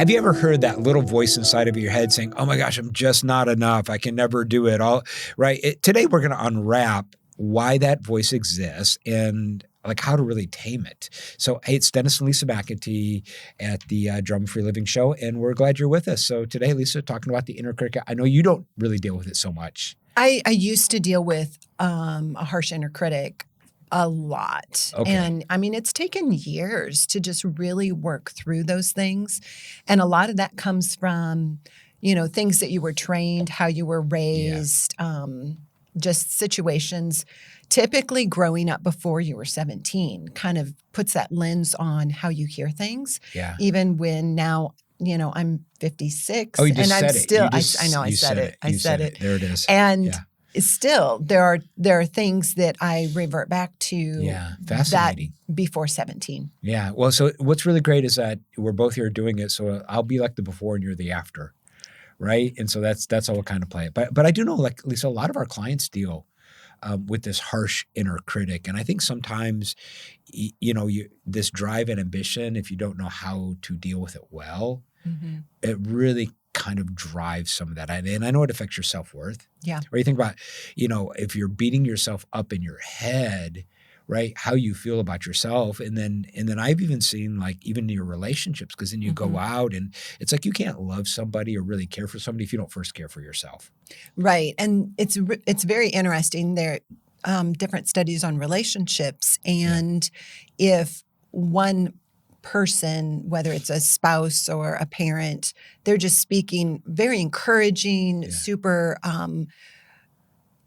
Have you ever heard that little voice inside of your head saying, oh my gosh, I'm just not enough. I can never do it all, right? Today, we're going to unwrap why that voice exists and like how to really tame it. So, hey, it's Dennis and Lisa McIntee at the Drama Free Living Show, and we're glad you're with us. So today, Lisa, talking about the inner critic. I know you don't really deal with it so much. I used to deal with a harsh inner critic a lot. Okay. And I mean, it's taken years to just really work through those things. And a lot of that comes from, things that you were trained, how you were raised, just situations. Typically growing up before you were 17 kind of puts that lens on how you hear things. Yeah. Even when now, I'm 56 Oh, you just and said I'm it. still, I know I said it. I said it. There it is. And still there are things that I revert back to fascinating. that before 17. Yeah. Well, so what's really great is that we're both here doing it. So I'll be like the before and you're the after. Right. And so that's how we'll kind of play it. But I do know, like, Lisa, a lot of our clients deal with this harsh inner critic. And I think sometimes, this drive and ambition, if you don't know how to deal with it well, it really kind of drives some of that. And I know it affects your self-worth. Yeah. Or you think about, if you're beating yourself up in your head, right, how you feel about yourself. And then I've even seen, like, even in your relationships, because then you go out and it's like you can't love somebody or really care for somebody if you don't first care for yourself. Right. And it's very interesting. There are different studies on relationships. And if one person, whether it's a spouse or a parent, they're just speaking very encouraging, super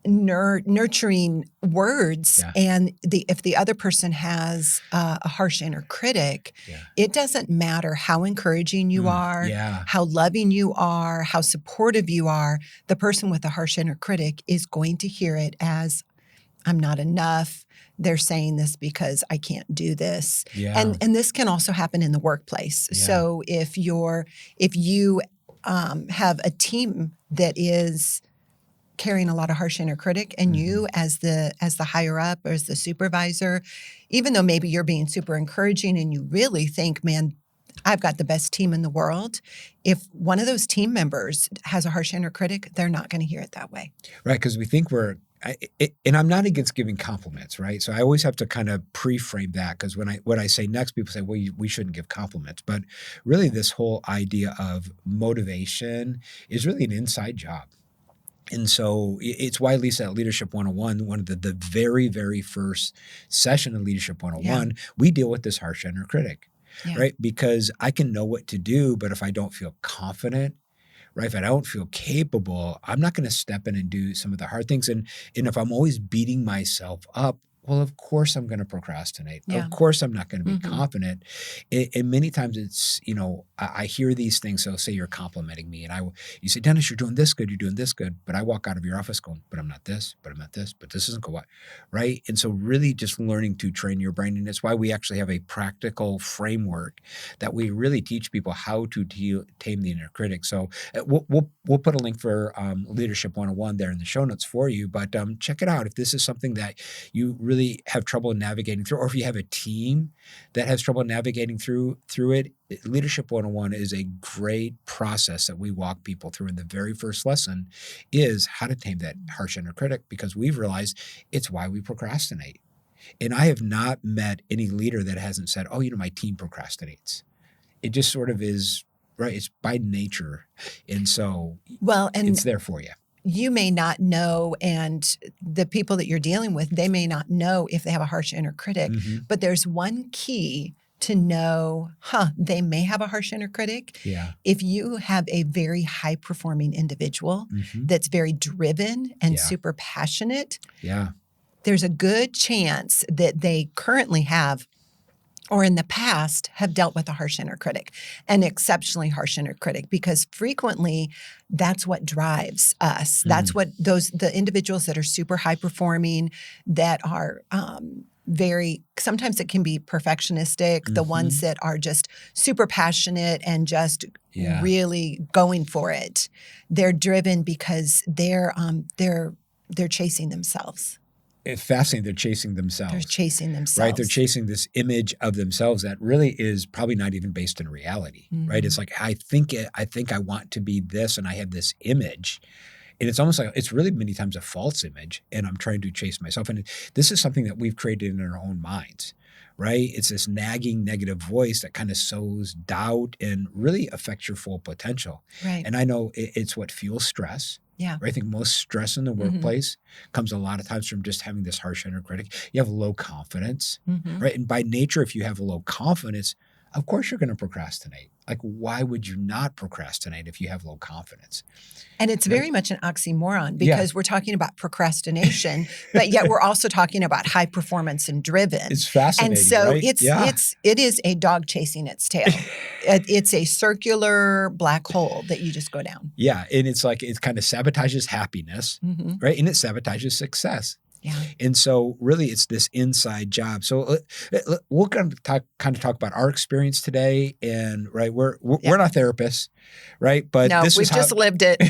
nurturing words, and if the other person has a harsh inner critic, it doesn't matter how encouraging you are, how loving you are, how supportive you are. The person with a harsh inner critic is going to hear it as, I'm not enough. They're saying this because I can't do this. And this can also happen in the workplace. So if you have a team that is carrying a lot of harsh inner critic, and you as the higher up or as the supervisor, even though maybe you're being super encouraging and you really think, man, I've got the best team in the world. If one of those team members has a harsh inner critic, they're not going to hear it that way. Right, because we think and I'm not against giving compliments, right? So I always have to kind of pre-frame that, because when I say next, people say, well, we shouldn't give compliments. But really, this whole idea of motivation is really an inside job. And so it's why, Lisa, at Leadership 101, one of the very, very first session of Leadership 101, we deal with this harsh inner critic, right? Because I can know what to do, but if I don't feel confident, right, if I don't feel capable, I'm not going to step in and do some of the hard things. And if I'm always beating myself up, well, of course I'm going to procrastinate. Yeah. Of course I'm not going to be confident. And many times it's, I hear these things. So say you're complimenting me and you say, Dennis, you're doing this good. You're doing this good. But I walk out of your office going, but I'm not this, but I'm not this, but this isn't what, right? And so really just learning to train your brain. And that's why we actually have a practical framework that we really teach people how to tame the inner critic. So we'll put a link for Leadership 101 there in the show notes for you. But check it out. If this is something that you really have trouble navigating through, or if you have a team that has trouble navigating through it, Leadership 101 is a great process that we walk people through. And the very first lesson is how to tame that harsh inner critic, because we've realized it's why we procrastinate. And I have not met any leader that hasn't said, oh, my team procrastinates. It just sort of is, right? It's by nature. And so it's there for you. You may not know, and the people that you're dealing with, they may not know if they have a harsh inner critic, but there's one key to know, they may have a harsh inner critic. Yeah. If you have a very high-performing individual that's very driven and super passionate, there's a good chance that they currently have, or in the past have dealt with a harsh inner critic, an exceptionally harsh inner critic, because frequently that's what drives us. That's what the individuals that are super high performing, that are sometimes it can be perfectionistic, the ones that are just super passionate and just really going for it. They're driven because they're chasing themselves. It's fascinating. They're chasing themselves. They're chasing themselves. Right? They're chasing this image of themselves that really is probably not even based in reality, right? It's like, I think I want to be this, and I have this image. And it's almost like it's really many times a false image, and I'm trying to chase myself. And this is something that we've created in our own minds, right? It's this nagging negative voice that kind of sows doubt and really affects your full potential. Right. And I know it's what fuels stress. Yeah. Right? I think most stress in the workplace comes a lot of times from just having this harsh inner critic. You have low confidence, right? And by nature, if you have a low confidence, of course you're going to procrastinate. Like, why would you not procrastinate if you have low confidence? And it's very much an oxymoron because we're talking about procrastination, but yet we're also talking about high performance and driven. It's fascinating, and so right? it is a dog chasing its tail. It's a circular black hole that you just go down. Yeah, and it's like it kind of sabotages happiness, right? And it sabotages success. Yeah. And so really it's this inside job. So we'll kind of talk about our experience today. And right, we're not therapists, right? But no, we've just lived it.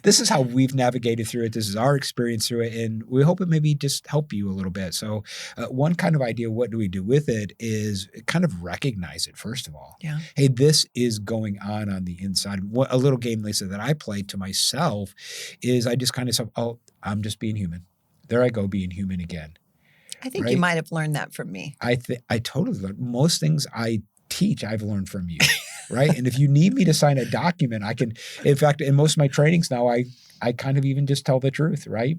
This is how we've navigated through it. This is our experience through it. And we hope it maybe just help you a little bit. So one kind of idea, what do we do with it, is kind of recognize it, first of all. Yeah. Hey, this is going on the inside. A little game, Lisa, that I play to myself is I just kind of say, oh, I'm just being human. There I go, being human again. I think you might have learned that from me. I totally learned. Most things I teach, I've learned from you, right? And if you need me to sign a document, I can. In fact, in most of my trainings now, I kind of even just tell the truth, right?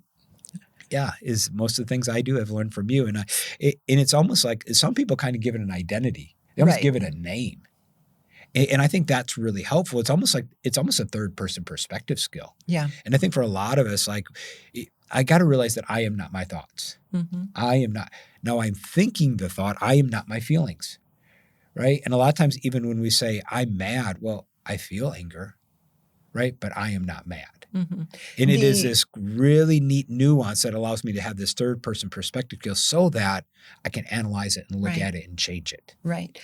Yeah, is most of the things I do I've learned from you, and it's almost like some people kind of give it an identity. They almost give it a name. And I think that's really helpful. It's almost a third person perspective skill. Yeah. And I think for a lot of us, like, I got to realize that I am not my thoughts. I am not. Now I'm thinking the thought. I am not my feelings. Right. And a lot of times, even when we say I'm mad, well, I feel anger. Right. But I am not mad. And it is this really neat nuance that allows me to have this third person perspective skill so that I can analyze it and look at it and change it. Right.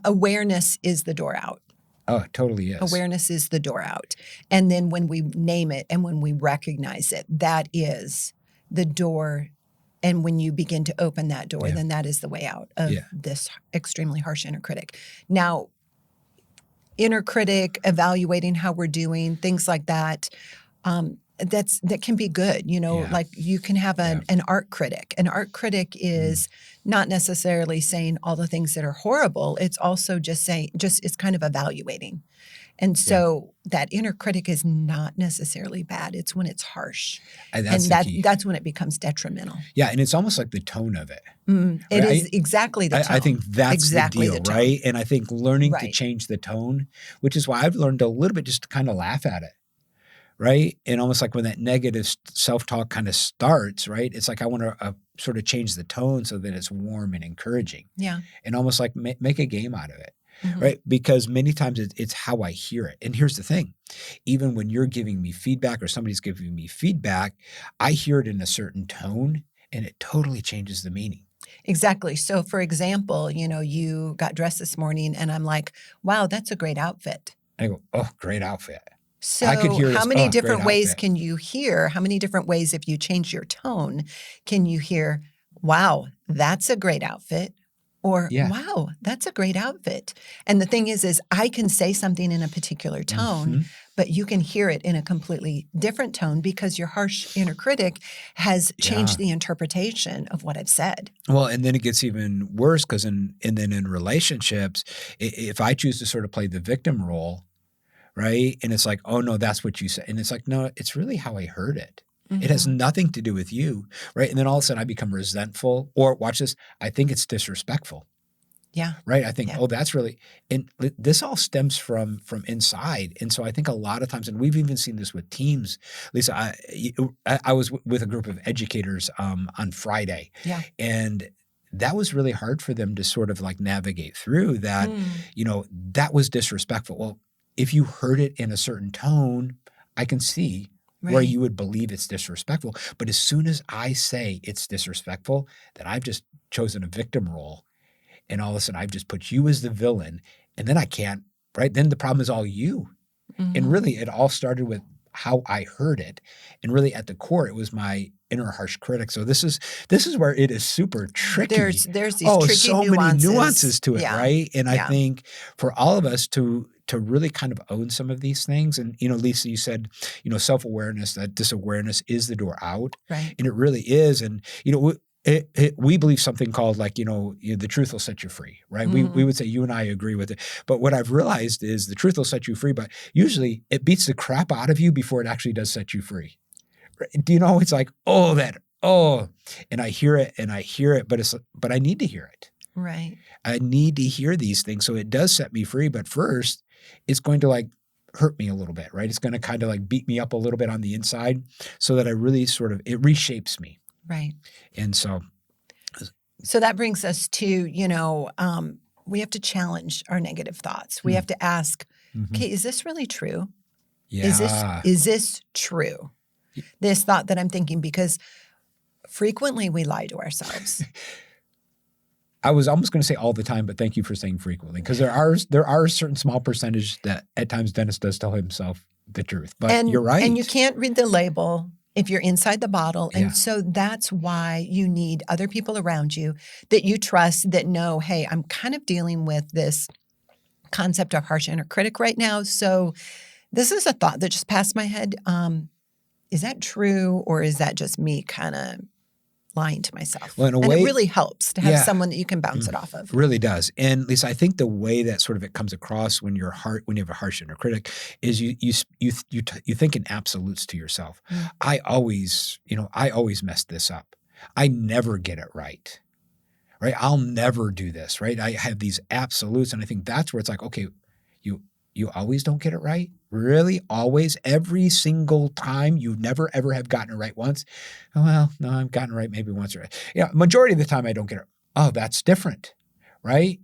Awareness is the door out. Oh, it totally is. Awareness is the door out. And then when we name it and when we recognize it, that is the door. And when you begin to open that door, then that is the way out of this extremely harsh inner critic. Now, inner critic, evaluating how we're doing, things like that, that can be good. Like you can have an art critic. An art critic is not necessarily saying all the things that are horrible. It's also it's kind of evaluating. And so that inner critic is not necessarily bad. It's when it's harsh. And that's when it becomes detrimental. Yeah, and it's almost like the tone of it. It is exactly the tone. I think that's the deal, right? And I think learning to change the tone, which is why I've learned a little bit just to kind of laugh at it. Right. And almost like when that negative self-talk kind of starts, right? It's like I want to sort of change the tone so that it's warm and encouraging. Yeah. And almost like make a game out of it. Right. Because many times it's how I hear it. And here's the thing. Even when you're giving me feedback or somebody's giving me feedback, I hear it in a certain tone and it totally changes the meaning. Exactly. So for example, you got dressed this morning and I'm like, wow, that's a great outfit. And I go, oh, great outfit. So how many different ways can you hear? How many different ways, if you change your tone, can you hear, wow, that's a great outfit? Or, wow, that's a great outfit. And the thing is I can say something in a particular tone, but you can hear it in a completely different tone because your harsh inner critic has changed the interpretation of what I've said. Well, and then it gets even worse because then in relationships, if I choose to sort of play the victim role, right? And it's like, oh, no, that's what you said. And it's like, no, it's really how I heard it. It has nothing to do with you, right? And then all of a sudden I become resentful or watch this, I think it's disrespectful. Yeah. Right? I think, oh, that's really – and this all stems from inside. And so I think a lot of times – and we've even seen this with teams. Lisa, I was with a group of educators on Friday. Yeah. And that was really hard for them to sort of like navigate through that, that was disrespectful. Well, if you heard it in a certain tone, I can see where you would believe it's disrespectful. But as soon as I say it's disrespectful, then I've just chosen a victim role. And all of a sudden I've just put you as the villain. And then I can't, right? Then the problem is all you. And really it all started with how I heard it. And really at the core, it was my inner harsh critic. So this is where it is super tricky. There's these tricky so nuances. many nuances to it, Yeah. right? And I Yeah. think for all of us to really kind of own some of these things. And, Lisa, you said, self-awareness, that this awareness is the door out. Right. And it really is. And, we believe something called the truth will set you free, right? Mm-hmm. We would say you and I agree with it. But what I've realized is the truth will set you free, but usually it beats the crap out of you before it actually does set you free. Do you know? It's like, and I hear it, but I need to hear it. Right. I need to hear these things. So it does set me free. But first, it's going to hurt me a little bit, right? It's going to kind of beat me up a little bit on the inside so that I really it reshapes me. Right. And so that brings us to, we have to challenge our negative thoughts. We have to ask, okay, is this really true? Yeah. Is this true? This thought that I'm thinking, because frequently we lie to ourselves. I was almost going to say all the time, but thank you for saying frequently, because there are a certain small percentage that at times Dennis does tell himself the truth. But you're right. And you can't read the label if you're inside the bottle. And so that's why you need other people around you that you trust, that know, hey, I'm kind of dealing with this concept of harsh inner critic right now. So this is a thought that just passed my head. Is that true, or is that just me kind of lying to myself? Well, in a way, it really helps to have someone that you can bounce it off of. It really does. And Lisa, I think the way that sort of it comes across when you have a harsh inner critic is you think in absolutes to yourself. I always mess this up. I never get it right. Right? I'll never do this, right? I have these absolutes, and I think that's where it's like, okay, you always don't get it right? Really? Always? Every single time? You never, ever have gotten it right once? Oh, well, no, I've gotten it right maybe once. Majority of the time I don't get it. Oh, that's different, right?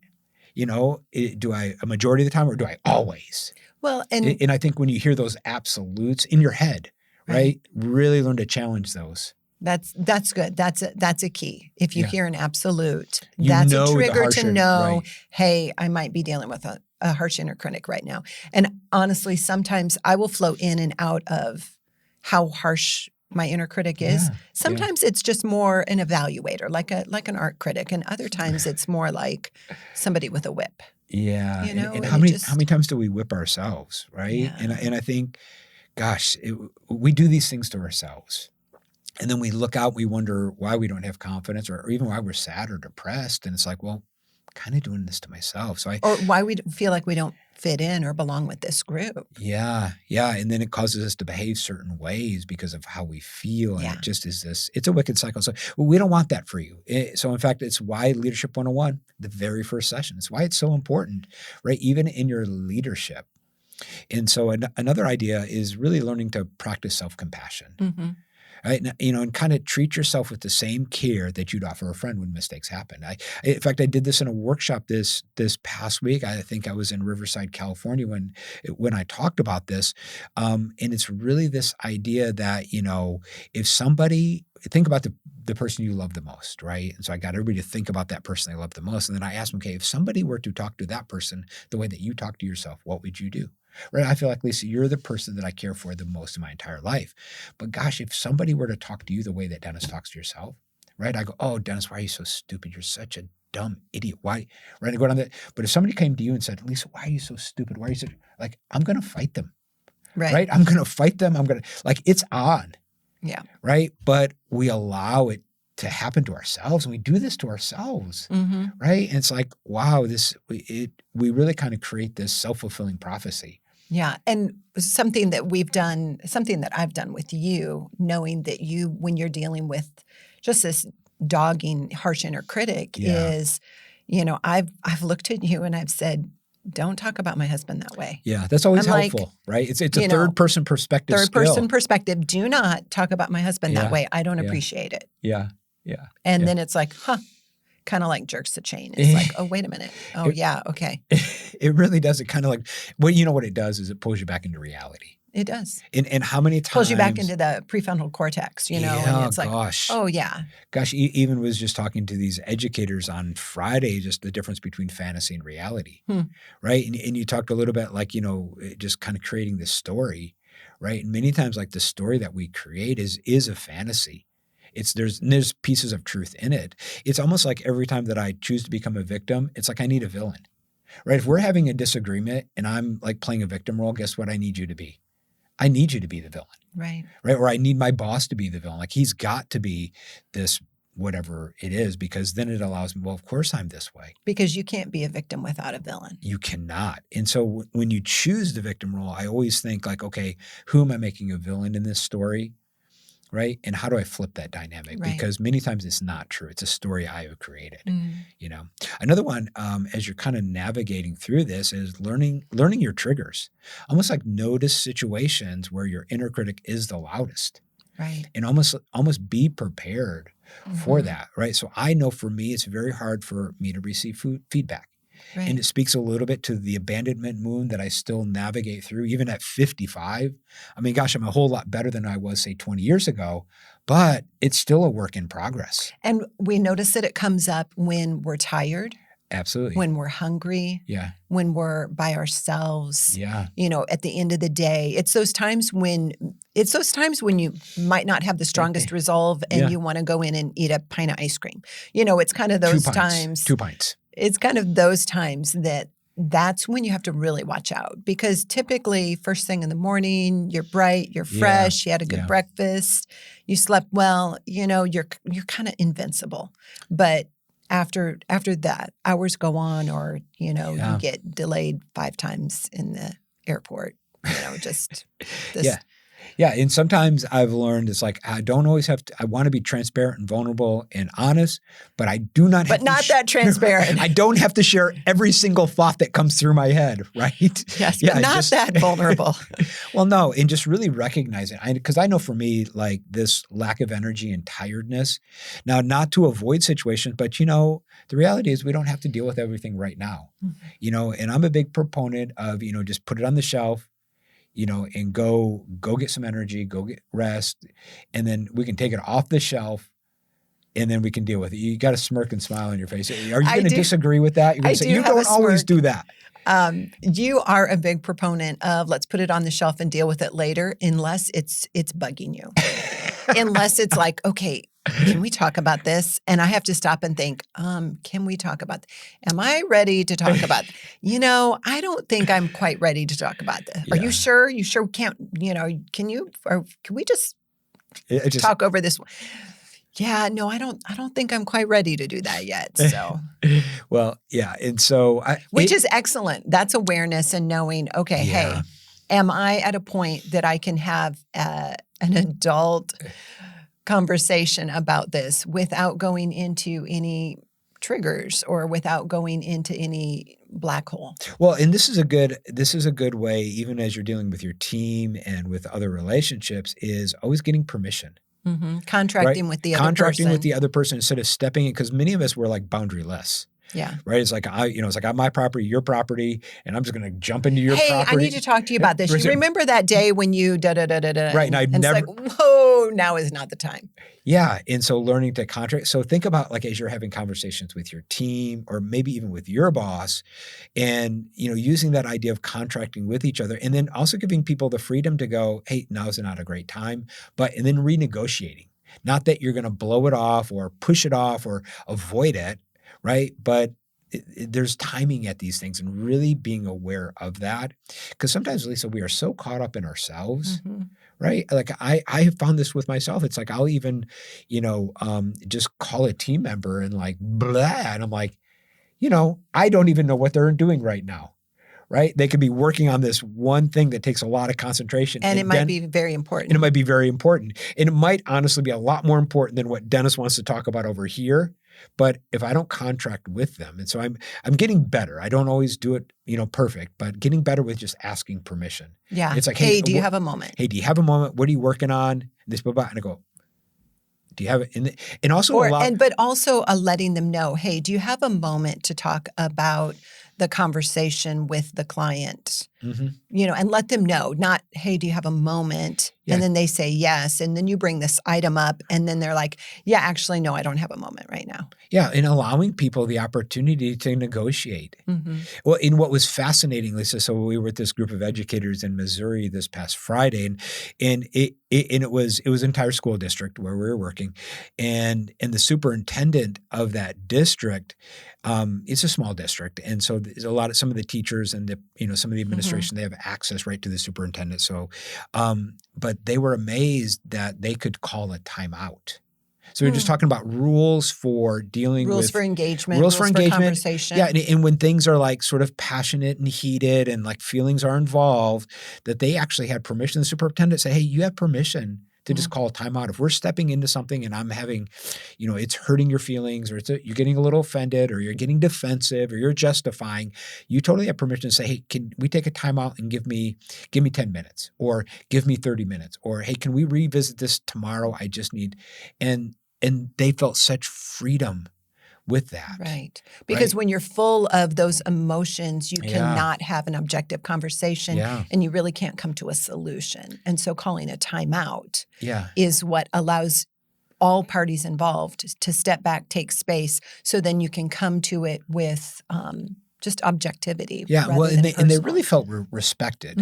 Do I a majority of the time, or do I always? Well, and I think when you hear those absolutes in your head, right, really learn to challenge those. That's good. That's a key. If you hear an absolute, you that's a trigger to know, right. Hey, I might be dealing with a harsh inner critic right now. And honestly, sometimes I will flow in and out of how harsh my inner critic is. Sometimes it's just more an evaluator, like an art critic, and other times it's more like somebody with a whip. Yeah. And how many times do we whip ourselves, right? Yeah. And I think, gosh, we do these things to ourselves. And then we look out, we wonder why we don't have confidence, or even why we're sad or depressed. And it's like, well, I'm kind of doing this to myself. Or why we feel like we don't fit in or belong with this group. Yeah. And then it causes us to behave certain ways because of how we feel. And it just is it's a wicked cycle. So we don't want that for you. So in fact, it's why Leadership 101, the very first session, it's why it's so important, right? Even in your leadership. And so another idea is really learning to practice self-compassion. Mm-hmm. Right? And kind of treat yourself with the same care that you'd offer a friend when mistakes happen. In fact, I did this in a workshop this past week. I think I was in Riverside, California when I talked about this. And it's really this idea that, if somebody, think about the person you love the most, right? And so I got everybody to think about that person they love the most. And then I asked them, okay, if somebody were to talk to that person the way that you talk to yourself, what would you do? Right? I feel like, Lisa, you're the person that I care for the most in my entire life. But gosh, if somebody were to talk to you the way that Dennis talks to yourself, right? I go, oh, Dennis, why are you so stupid? You're such a dumb idiot. Why? Right? I go down that. But if somebody came to you and said, Lisa, why are you so stupid? Why are you so, I'm going to fight them. Right? I'm going to fight them. I'm going to, it's on. Yeah. Right? But we allow it to happen to ourselves, and we do this to ourselves, right? And it's like, wow, we really kind of create this self-fulfilling prophecy. Yeah. And something that I've done with you, knowing that when you're dealing with just this dogging, harsh inner critic is, I've looked at you and I've said, don't talk about my husband that way. Yeah, that's always helpful, right? It's a third-person perspective Third-person perspective. Do not talk about my husband that way. I don't appreciate it. Yeah. And then it's like, kind of like jerks the chain. It's like, oh, wait a minute. Oh, okay. It really does. It kind of what it does is it pulls you back into reality. It does. And how many times? Pulls you back into the prefrontal cortex, and it's like, gosh. Oh, yeah. Gosh, even was just talking to these educators on Friday, just the difference between fantasy and reality, right? And you talked a little bit just kind of creating this story, right? And many times, like the story that we create is a fantasy. There's pieces of truth in it. It's almost like every time that I choose to become a victim, it's like I need a villain, right? If we're having a disagreement and I'm like playing a victim role, guess what I need you to be? I need you to be the villain. Right. Or I need my boss to be the villain. Like he's got to be this whatever it is, because then it allows me, well, of course I'm this way. Because you can't be a victim without a villain. You cannot. And so when you choose the victim role, I always think like, okay, who am I making a villain in this story? Right? And how do I flip that dynamic? Right. Because many times it's not true. It's a story I have created. You know, another one, as you're kind of navigating through this, is learning your triggers. Almost like notice situations where your inner critic is the loudest. Right. And almost be prepared for that. Right. So I know for me, it's very hard for me to receive feedback. Right. And it speaks a little bit to the abandonment wound that I still navigate through, even at 55. I mean, gosh, I'm a whole lot better than I was, say, 20 years ago, but it's still a work in progress. And we notice that it comes up when we're tired. Absolutely. When we're hungry. Yeah. When we're by ourselves. Yeah. You know, at the end of the day, it's those times when you might not have the strongest resolve and you want to go in and eat a pint of ice cream. You know, it's kind of those times. 2 pints. It's kind of those times that's when you have to really watch out, because typically first thing in the morning, you're bright, you're fresh, you had a good breakfast, you slept well, you know, you're kind of invincible. But after that, hours go on, or, you know, you get delayed 5 times in the airport, you know, just this. Yeah. And sometimes I've learned it's like, I don't always have to, I want to be transparent and vulnerable and honest, but I do not have But not that transparent. I don't have to share every single thought that comes through my head, right? Yes, but not that vulnerable. Well, no, and just really recognizing, because I know for me, like this lack of energy and tiredness, now not to avoid situations, but, you know, the reality is we don't have to deal with everything right now, you know, and I'm a big proponent of, you know, just put it on the shelf, you know, and go get some energy, go get rest, and then we can take it off the shelf, and then we can deal with it. You got to smirk and smile on your face. Are you going to disagree with that? You're going to say, you don't always do that. You are a big proponent of let's put it on the shelf and deal with it later, unless it's bugging you. Unless it's like, okay, can we talk about this? And I have to stop and think, can we talk about am I ready to talk about you know, I don't think I'm quite ready to talk about this. Are you sure? You sure we can't, you know, can we just talk over this one? Yeah, no, I don't think I'm quite ready to do that yet. So well, yeah. And so which is excellent. That's awareness and knowing, okay, hey, am I at a point that I can have an adult conversation about this without going into any triggers or without going into any black hole? Well, and this is a good way, even as you're dealing with your team and with other relationships, is always getting permission. Contracting with the other person. Contracting with the other person instead of stepping in, because many of us were like boundaryless. Yeah. Right. It's like, it's like I'm my property, your property, and I'm just going to jump into your property. Hey, I need to talk to you about this. You remember that day when you da-da-da-da-da. Right. And it's like, whoa, now is not the time. Yeah. And so learning to contract. So think about like as you're having conversations with your team or maybe even with your boss and, you know, using that idea of contracting with each other and then also giving people the freedom to go, hey, now's not a great time, and then renegotiating. Not that you're going to blow it off or push it off or avoid it. Right. But there's timing at these things and really being aware of that. Because sometimes, Lisa, we are so caught up in ourselves, right? Like I have found this with myself. It's like I'll even, just call a team member and like, blah. And I'm like, I don't even know what they're doing right now. Right? They could be working on this one thing that takes a lot of concentration. And it might be very important. And it might be very important. And it might honestly be a lot more important than what Dennis wants to talk about over here. But if I don't contract with them, and so I'm getting better. I don't always do it, perfect, but getting better with just asking permission. Yeah. It's like, hey, do you have a moment? Hey, do you have a moment? What are you working on? This, blah, blah. And I go, do you have it? And also but also letting them know, hey, do you have a moment to talk about the conversation with the client? And let them know, not, hey, do you have a moment? And then they say yes. And then you bring this item up and then they're like, yeah, actually, no, I don't have a moment right now. Yeah. And allowing people the opportunity to negotiate. Well, in what was fascinating, Lisa, so we were with this group of educators in Missouri this past Friday, and it was an entire school district where we were working, and the superintendent of that district, it's a small district, and so there's some of the teachers and some of the administration, they have access right to the superintendent. So, but they were amazed that they could call a timeout. So we're just talking about rules for dealing with rules for engagement, rules for conversation. Yeah, and when things are like sort of passionate and heated and like feelings are involved, that they actually had permission. The superintendent say, hey, you have permission to just call a timeout. If we're stepping into something and I'm having, it's hurting your feelings, or you're getting a little offended, or you're getting defensive, or you're justifying, you totally have permission to say, hey, can we take a timeout and give me 10 minutes, or give me 30 minutes, or hey, can we revisit this tomorrow? I just need, and they felt such freedom with that. Right. Because when you're full of those emotions, you cannot have an objective conversation and you really can't come to a solution. And so calling a timeout is what allows all parties involved to step back, take space, so then you can come to it with just objectivity. Yeah, well, and they really felt respected.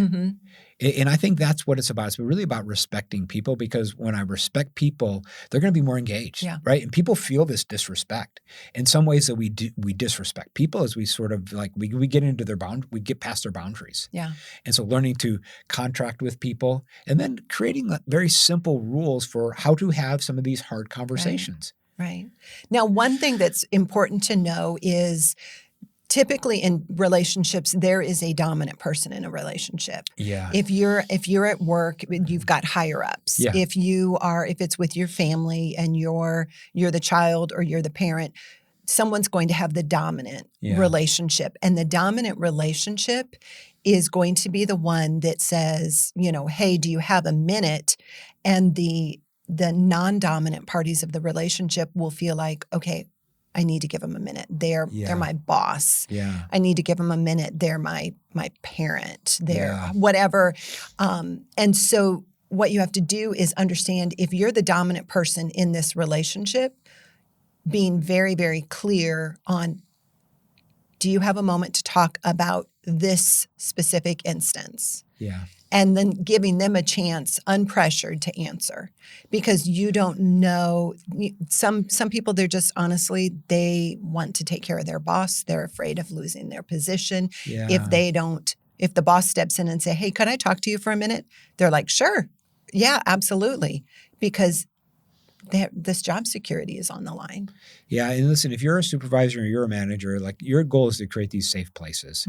And I think that's what it's about. It's really about respecting people, because when I respect people, they're going to be more engaged, right? And people feel this disrespect. In some ways that we disrespect people as we sort of like, we get into we get past their boundaries. Yeah. And so learning to contract with people, and then creating very simple rules for how to have some of these hard conversations. Right. Now, one thing that's important to know is, typically in relationships, there is a dominant person in a relationship. Yeah. If you're at work, you've got higher ups. Yeah. If it's with your family and you're the child or you're the parent, someone's going to have the dominant relationship. And the dominant relationship is going to be the one that says, hey, do you have a minute? And the non-dominant parties of the relationship will feel like, okay, I need to give them a minute. They're my boss. Yeah. I need to give them a minute. They're my parent. They're whatever. And so what you have to do is understand, if you're the dominant person in this relationship, being very, very clear on, do you have a moment to talk about this specific instance? Yeah. And then giving them a chance, unpressured, to answer, because you don't know. Some people, they're just, honestly, they want to take care of their boss. They're afraid of losing their position. Yeah. If the boss steps in and say, hey, could I talk to you for a minute? They're like, sure. Yeah, absolutely. Because this job security is on the line. Yeah. And listen, if you're a supervisor or you're a manager, like, your goal is to create these safe places.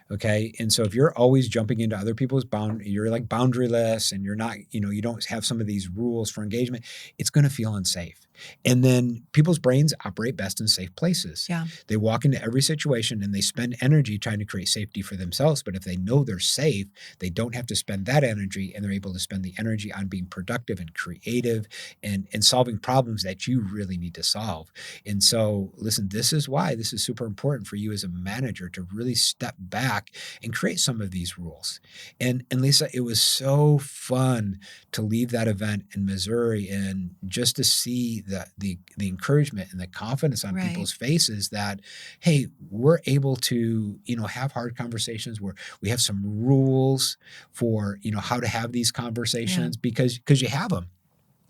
Okay. And so if you're always jumping into other people's you're like boundaryless, and you're not, you don't have some of these rules for engagement, it's going to feel unsafe. And then people's brains operate best in safe places. Yeah. They walk into every situation and they spend energy trying to create safety for themselves. But if they know they're safe, they don't have to spend that energy, and they're able to spend the energy on being productive and creative and solving problems that you really need to solve. And so, listen, this is why this is super important for you as a manager to really step back and create some of these rules. And Lisa, it was so fun to leave that event in Missouri and just to see the encouragement and the confidence on people's faces that, hey, we're able to, have hard conversations, where we have some rules for, how to have these conversations, because you have them.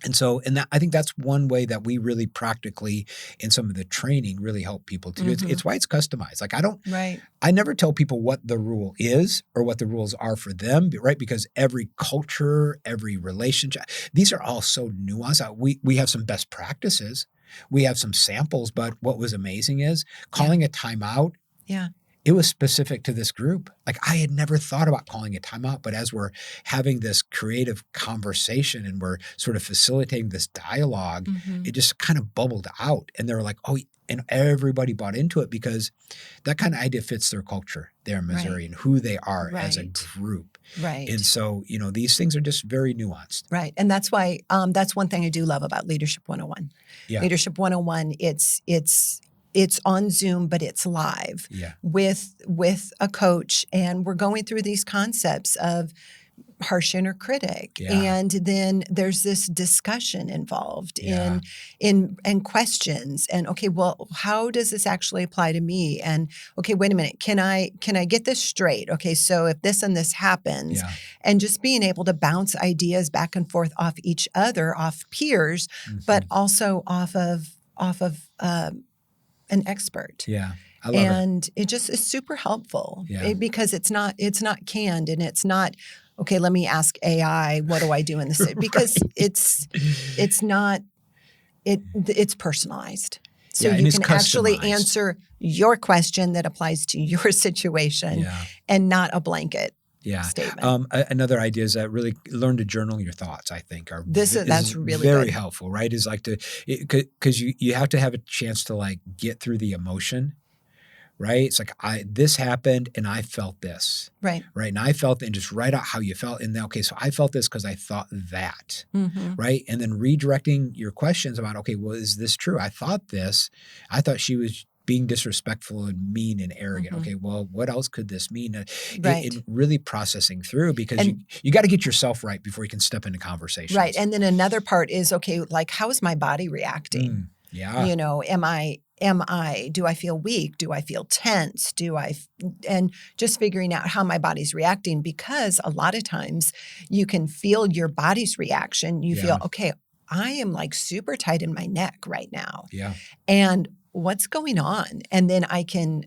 And so, I think that's one way that we really practically, in some of the training, really help people to do. It's why it's customized. Like, I never tell people what the rule is or what the rules are for them, right? Because every culture, every relationship, these are all so nuanced. We have some best practices. We have some samples, but what was amazing is calling a timeout. Yeah. It was specific to this group. Like, I had never thought about calling a timeout, but as we're having this creative conversation and we're sort of facilitating this dialogue, it just kind of bubbled out. And they were like, oh, and everybody bought into it, because that kind of idea fits their culture there in Missouri and who they are as a group. Right. And so, these things are just very nuanced. Right. And that's why, that's one thing I do love about Leadership 101. Yeah. Leadership 101, it's on Zoom, but it's live with a coach. And we're going through these concepts of harsh inner critic. Yeah. And then there's this discussion involved in questions. And okay, well, how does this actually apply to me? And okay, wait a minute, can I get this straight? Okay, so if this and this happens, and just being able to bounce ideas back and forth off each other, off peers, but also off of an expert. Yeah. I love and it just is super helpful because it's not canned, and it's not, okay, let me ask AI, what do I do in this? Because it's personalized. So you can actually answer your question that applies to your situation and not a blanket statement. Another idea is that really learn to journal your thoughts, I think. That's really very good. helpful, right? Is like because you have to have a chance to like get through the emotion. Right? It's like this happened and I felt this. Right. Right. And I felt, and just write out how you felt. And then, okay, so I felt this because I thought that. Mm-hmm. Right. And then redirecting your questions about, okay, well, is this true? I thought this. I thought she was being disrespectful and mean and arrogant. Mm-hmm. Okay, well, what else could this mean? Right. And really processing through, because you got to get yourself right before you can step into conversations. Right. And then another part is, okay, like, how is my body reacting? Yeah. You know, do I feel weak? Do I feel tense? And just figuring out how my body's reacting, because a lot of times you can feel your body's reaction. You feel, okay, I am like super tight in my neck right now. Yeah. And what's going on? And then I can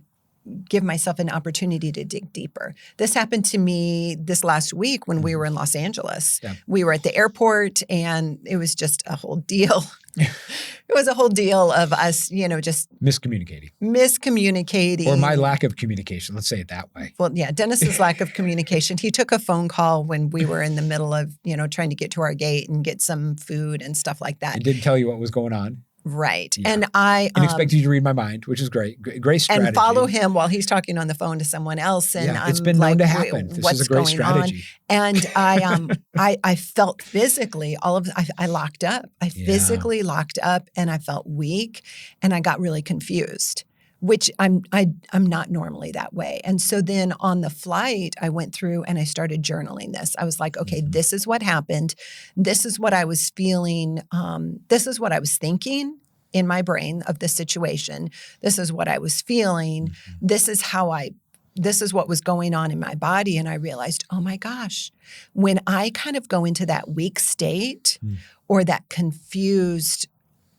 give myself an opportunity to dig deeper. This happened to me this last week when we were in Los Angeles. Yeah. We were at the airport, and it was just a whole deal. It was a whole deal of us, just miscommunicating. Or my lack of communication. Let's say it that way. Well, yeah, Dennis's lack of communication. He took a phone call when we were in the middle of, trying to get to our gate and get some food and stuff like that. And didn't tell you what was going on. Right. Yeah. And I expect you to read my mind, which is great. Great strategy. And follow him while he's talking on the phone to someone else. And it's been known to happen. This is a great strategy. And I felt physically I locked up. I physically locked up, and I felt weak, and I got really confused, which I'm not normally that way. And so then on the flight, I went through and I started journaling this. I was like, okay, this is what happened. This is what I was feeling. This is what I was thinking in my brain of the situation. This is what I was feeling. This is what was going on in my body. And I realized, oh my gosh, when I kind of go into that weak state or that confused,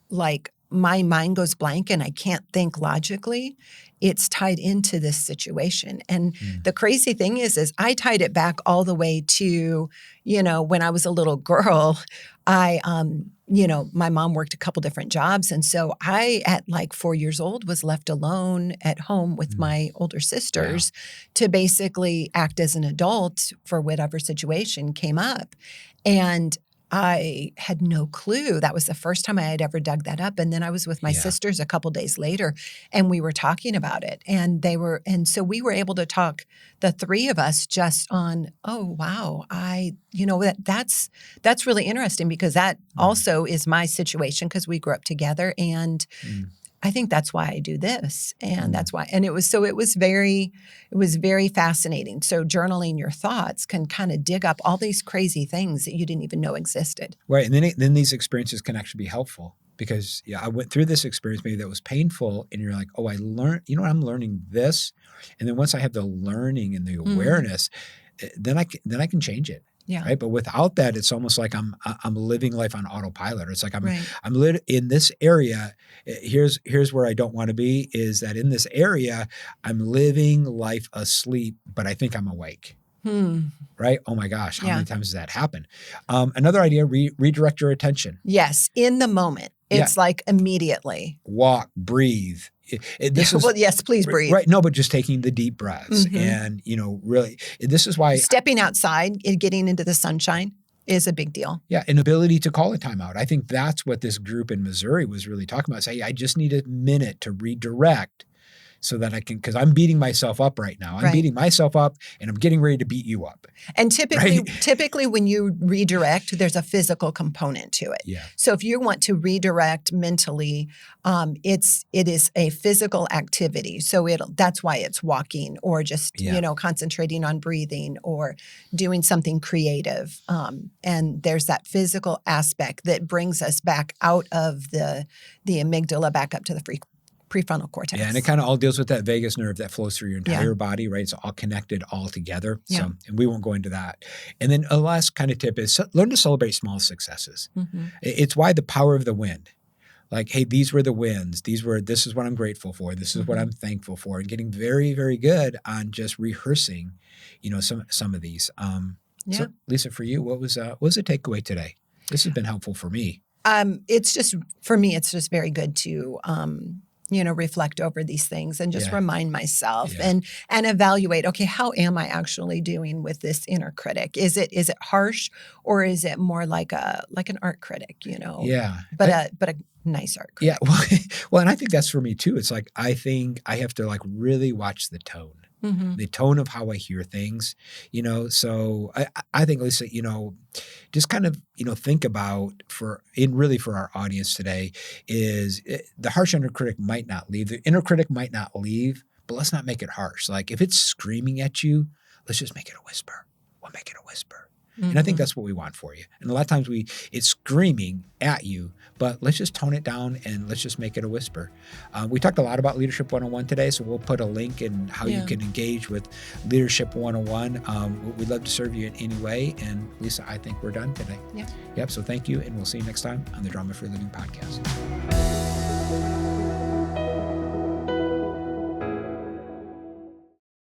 like, my mind goes blank and I can't think logically, it's tied into this situation. And the crazy thing is I tied it back all the way to, when I was a little girl, my mom worked a couple different jobs. And so I, at like 4 years old, was left alone at home with my older sisters to basically act as an adult for whatever situation came up. And I had no clue. That was the first time I had ever dug that up. And then I was with my sisters a couple days later, and we were talking about it. And so we were able to talk, the three of us, just on, oh, wow, that's really interesting, because that also is my situation, because we grew up together. And I think that's why I do this. And that's why, and it was very fascinating. So journaling your thoughts can kind of dig up all these crazy things that you didn't even know existed. Right. And then these experiences can actually be helpful, because I went through this experience maybe that was painful, and you're like, oh, I learned, I'm learning this. And then once I have the learning and the awareness, then I can change it. Yeah. Right. But without that, it's almost like I'm living life on autopilot. Or it's like I'm in this area. Here's where I don't want to be, is that in this area, I'm living life asleep, but I think I'm awake. Right. Oh my gosh. How many times has that happened? Another idea, redirect your attention. Yes. In the moment. It's like immediately. Walk, breathe. Yes, please breathe. Right. No, but just taking the deep breaths and, really, this is why stepping outside and getting into the sunshine is a big deal. Yeah. An ability to call a timeout. I think that's what this group in Missouri was really talking about. Say, I just need a minute to redirect so that I can, because I'm beating myself up right now. I'm beating myself up and I'm getting ready to beat you up. And typically when you redirect, there's a physical component to it. Yeah. So if you want to redirect mentally, it is a physical activity. So that's why it's walking or just, concentrating on breathing or doing something creative. And there's that physical aspect that brings us back out of the amygdala back up to the prefrontal cortex. Yeah, and it kind of all deals with that vagus nerve that flows through your entire body, right? It's all connected all together. Yeah. So, and we won't go into that. And then a last kind of tip is learn to celebrate small successes. Mm-hmm. It's why the power of the win. Like, hey, these were the wins. This is what I'm grateful for. This is what I'm thankful for. And getting very, very good on just rehearsing, some of these. So, Lisa, for you, what was the takeaway today? This has been helpful for me. It's just very good to reflect over these things and just remind myself and evaluate, okay, how am I actually doing with this inner critic? Is it harsh or is it more like an art critic, Yeah. But a nice art critic. Yeah. Well, and I think that's for me too. It's like, I think I have to really watch the tone. Mm-hmm. The tone of how I hear things, so I think, Lisa, just kind of, think about for our audience today is the harsh inner critic might not leave. The inner critic might not leave, but let's not make it harsh. Like if it's screaming at you, let's just make it a whisper. We'll make it a whisper. Mm-hmm. And I think that's what we want for you. And a lot of times it's screaming at you, but let's just tone it down and let's just make it a whisper. We talked a lot about Leadership 101 today, so we'll put a link in how you can engage with Leadership 101. We'd love to serve you in any way. And Lisa, I think we're done today. Yep. So thank you, and we'll see you next time on the Drama Free Living Podcast.